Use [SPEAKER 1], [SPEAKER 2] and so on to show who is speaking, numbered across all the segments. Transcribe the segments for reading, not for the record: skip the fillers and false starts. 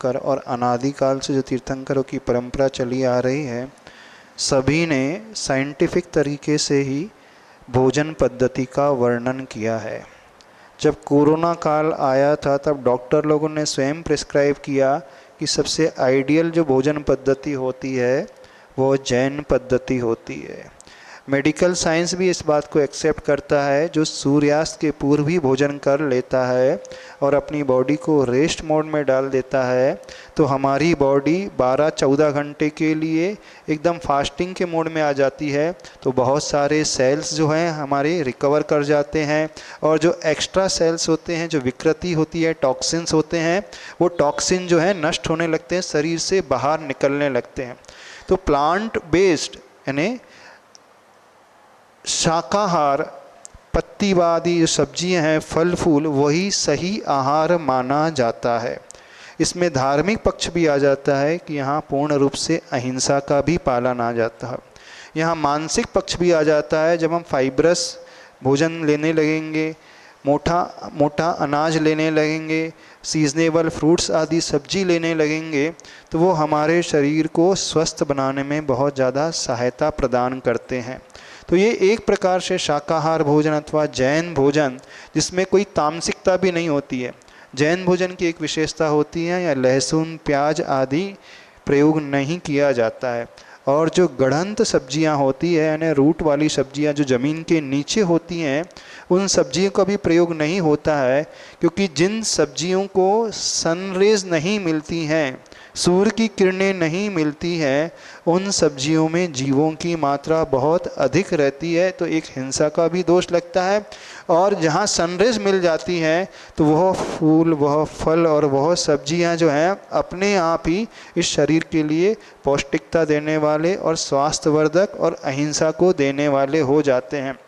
[SPEAKER 1] तीर्थंकर और अनादिकाल से जो तीर्थंकरों की परंपरा चली आ रही है, सभी ने साइंटिफिक तरीके से ही भोजन पद्धति का वर्णन किया है। जब कोरोना काल आया था तब डॉक्टर लोगों ने स्वयं प्रिस्क्राइब किया कि सबसे आइडियल जो भोजन पद्धति होती है वो जैन पद्धति होती है। मेडिकल साइंस भी इस बात को एक्सेप्ट करता है, जो सूर्यास्त के पूर्व ही भोजन कर लेता है और अपनी बॉडी को रेस्ट मोड में डाल देता है, तो हमारी बॉडी 12-14 घंटे के लिए एकदम फास्टिंग के मोड में आ जाती है। तो बहुत सारे सेल्स जो हैं हमारे रिकवर कर जाते हैं, और जो एक्स्ट्रा सेल्स होते हैं, जो विकृति होती है, टॉक्सिन्स होते हैं, वो टॉक्सिन जो है नष्ट होने लगते हैं, शरीर से बाहर निकलने लगते हैं। तो प्लांट बेस्ड यानी शाकाहार पत्तीवादी जो सब्जियां हैं, फल फूल, वही सही आहार माना जाता है। इसमें धार्मिक पक्ष भी आ जाता है कि यहाँ पूर्ण रूप से अहिंसा का भी पालन आ जाता है। यहाँ मानसिक पक्ष भी आ जाता है, जब हम फाइब्रस भोजन लेने लगेंगे, मोटा मोटा अनाज लेने लगेंगे, सीजनेबल फ्रूट्स आदि सब्जी लेने लगेंगे, तो वो हमारे शरीर को स्वस्थ बनाने में बहुत ज़्यादा सहायता प्रदान करते हैं। तो ये एक प्रकार से शाकाहार भोजन अथवा जैन भोजन, जिसमें कोई तामसिकता भी नहीं होती है। जैन भोजन की एक विशेषता होती है, या लहसुन प्याज आदि प्रयोग नहीं किया जाता है। और जो गढ़ंत सब्जियां होती है, यानी रूट वाली सब्जियां जो ज़मीन के नीचे होती हैं, उन सब्जियों का भी प्रयोग नहीं होता है, क्योंकि जिन सब्जियों को सनरेज नहीं मिलती हैं, सूर्य की किरणें नहीं मिलती हैं, उन सब्जियों में जीवों की मात्रा बहुत अधिक रहती है, तो एक हिंसा का भी दोष लगता है। और जहाँ सनरेज मिल जाती हैं, तो वह फूल, वह फल और वह सब्जियां जो हैं अपने आप ही इस शरीर के लिए पौष्टिकता देने वाले और स्वास्थ्यवर्धक और अहिंसा को देने वाले हो जाते हैं।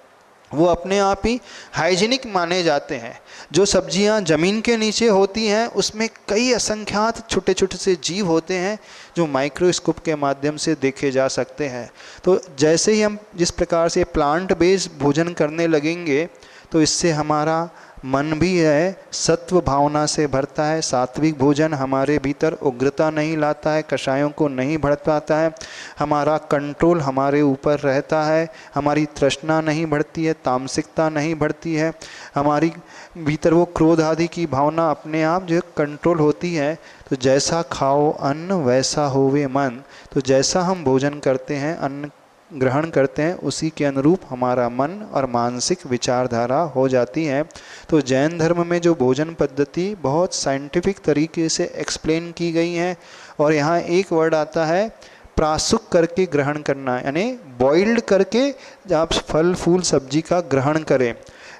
[SPEAKER 1] वो अपने आप ही हाइजीनिक माने जाते हैं। जो सब्जियां ज़मीन के नीचे होती हैं, उसमें कई असंख्यात छोटे छोटे से जीव होते हैं जो माइक्रोस्कोप के माध्यम से देखे जा सकते हैं। तो जैसे ही हम जिस प्रकार से प्लांट बेस्ड भोजन करने लगेंगे, तो इससे हमारा मन भी है सत्व भावना से भरता है। सात्विक भोजन हमारे भीतर उग्रता नहीं लाता है, कषायों को नहीं भड़काता है, हमारा कंट्रोल हमारे ऊपर रहता है, हमारी तृष्णा नहीं बढ़ती है, तामसिकता नहीं बढ़ती है, हमारी भीतर वो क्रोध आदि की भावना अपने आप जो कंट्रोल होती है। तो जैसा खाओ अन्न वैसा होवे मन, तो जैसा हम भोजन करते हैं, अन्न ग्रहण करते हैं, उसी के अनुरूप हमारा मन और मानसिक विचारधारा हो जाती है। तो जैन धर्म में जो भोजन पद्धति बहुत साइंटिफिक तरीके से एक्सप्लेन की गई है, और यहाँ एक वर्ड आता है प्रासुक करके ग्रहण करना, यानी बॉइल्ड करके आप फल फूल सब्जी का ग्रहण करें।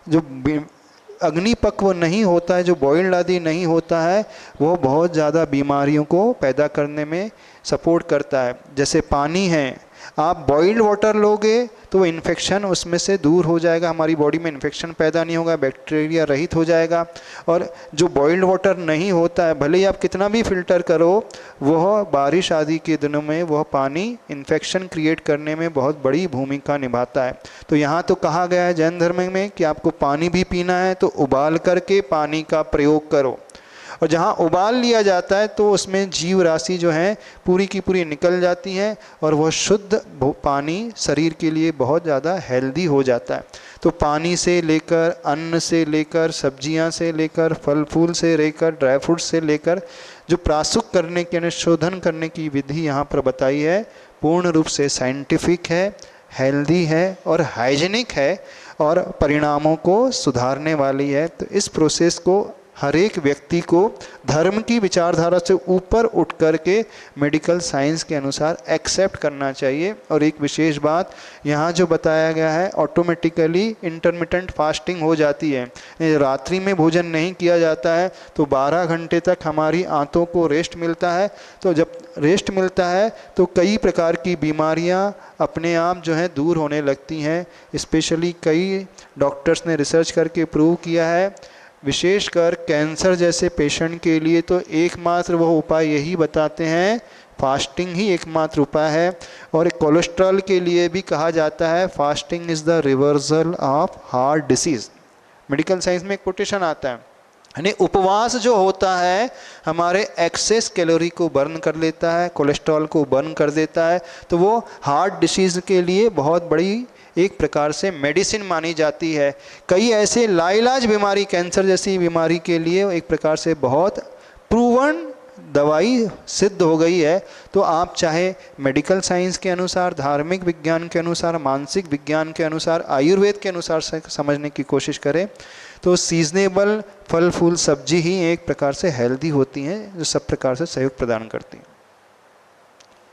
[SPEAKER 1] जो अग्निपक्व नहीं होता है, जो बॉइल्ड आदि नहीं होता है, वो बहुत ज़्यादा बीमारियों को पैदा करने में सपोर्ट करता है। जैसे पानी है, आप बॉइल्ड वाटर लोगे तो वो इन्फेक्शन उसमें से दूर हो जाएगा, हमारी बॉडी में इन्फेक्शन पैदा नहीं होगा, बैक्टीरिया रहित हो जाएगा। और जो बॉइल्ड वाटर नहीं होता है, भले ही आप कितना भी फिल्टर करो, वह बारिश आदि के दिनों में वह पानी इन्फेक्शन क्रिएट करने में बहुत बड़ी भूमिका निभाता है। तो यहाँ तो कहा गया है जैन धर्म में कि आपको पानी भी पीना है तो उबाल करके पानी का प्रयोग करो, और जहाँ उबाल लिया जाता है तो उसमें जीव राशि जो है पूरी की पूरी निकल जाती है, और वह शुद्ध पानी शरीर के लिए बहुत ज़्यादा हेल्दी हो जाता है। तो पानी से लेकर, अन्न से लेकर, सब्जियां से लेकर, फल फूल से लेकर, ड्राई फ्रूट से लेकर, जो प्रासुक करने के यानी शोधन करने की विधि यहाँ पर बताई है, पूर्ण रूप से साइंटिफिक है, हेल्दी है और हाइजीनिक है, और परिणामों को सुधारने वाली है। तो इस प्रोसेस को हर एक व्यक्ति को धर्म की विचारधारा से ऊपर उठ करके मेडिकल साइंस के अनुसार एक्सेप्ट करना चाहिए। और एक विशेष बात यहाँ जो बताया गया है, ऑटोमेटिकली इंटरमिटेंट फास्टिंग हो जाती है। रात्रि में भोजन नहीं किया जाता है तो 12 घंटे तक हमारी आंतों को रेस्ट मिलता है। तो जब रेस्ट मिलता है तो कई प्रकार की बीमारियाँ अपने आप जो है दूर होने लगती हैं। स्पेशली कई डॉक्टर्स ने रिसर्च करके प्रूव किया है, विशेषकर कैंसर जैसे पेशेंट के लिए तो एकमात्र वह उपाय यही बताते हैं, फास्टिंग ही एकमात्र उपाय है। और कोलेस्ट्रॉल के लिए भी कहा जाता है fasting is the reversal of heart disease. Medical science में एक कोटेशन आता है, यानी उपवास जो होता है हमारे एक्सेस कैलोरी को बर्न कर लेता है, कोलेस्ट्रॉल को बर्न कर देता है, तो वो हार्ट डिसीज़ के लिए बहुत बड़ी एक प्रकार से मेडिसिन मानी जाती है। कई ऐसे लाइलाज बीमारी, कैंसर जैसी बीमारी के लिए एक प्रकार से बहुत प्रूवन दवाई सिद्ध हो गई है। तो आप चाहे मेडिकल साइंस के अनुसार, धार्मिक विज्ञान के अनुसार, मानसिक विज्ञान के अनुसार, आयुर्वेद के अनुसार समझने की कोशिश करें तो सीजनेबल फल फूल सब्जी ही एक प्रकार से हेल्दी होती हैं, जो सब प्रकार से सहयोग प्रदान करती हैं।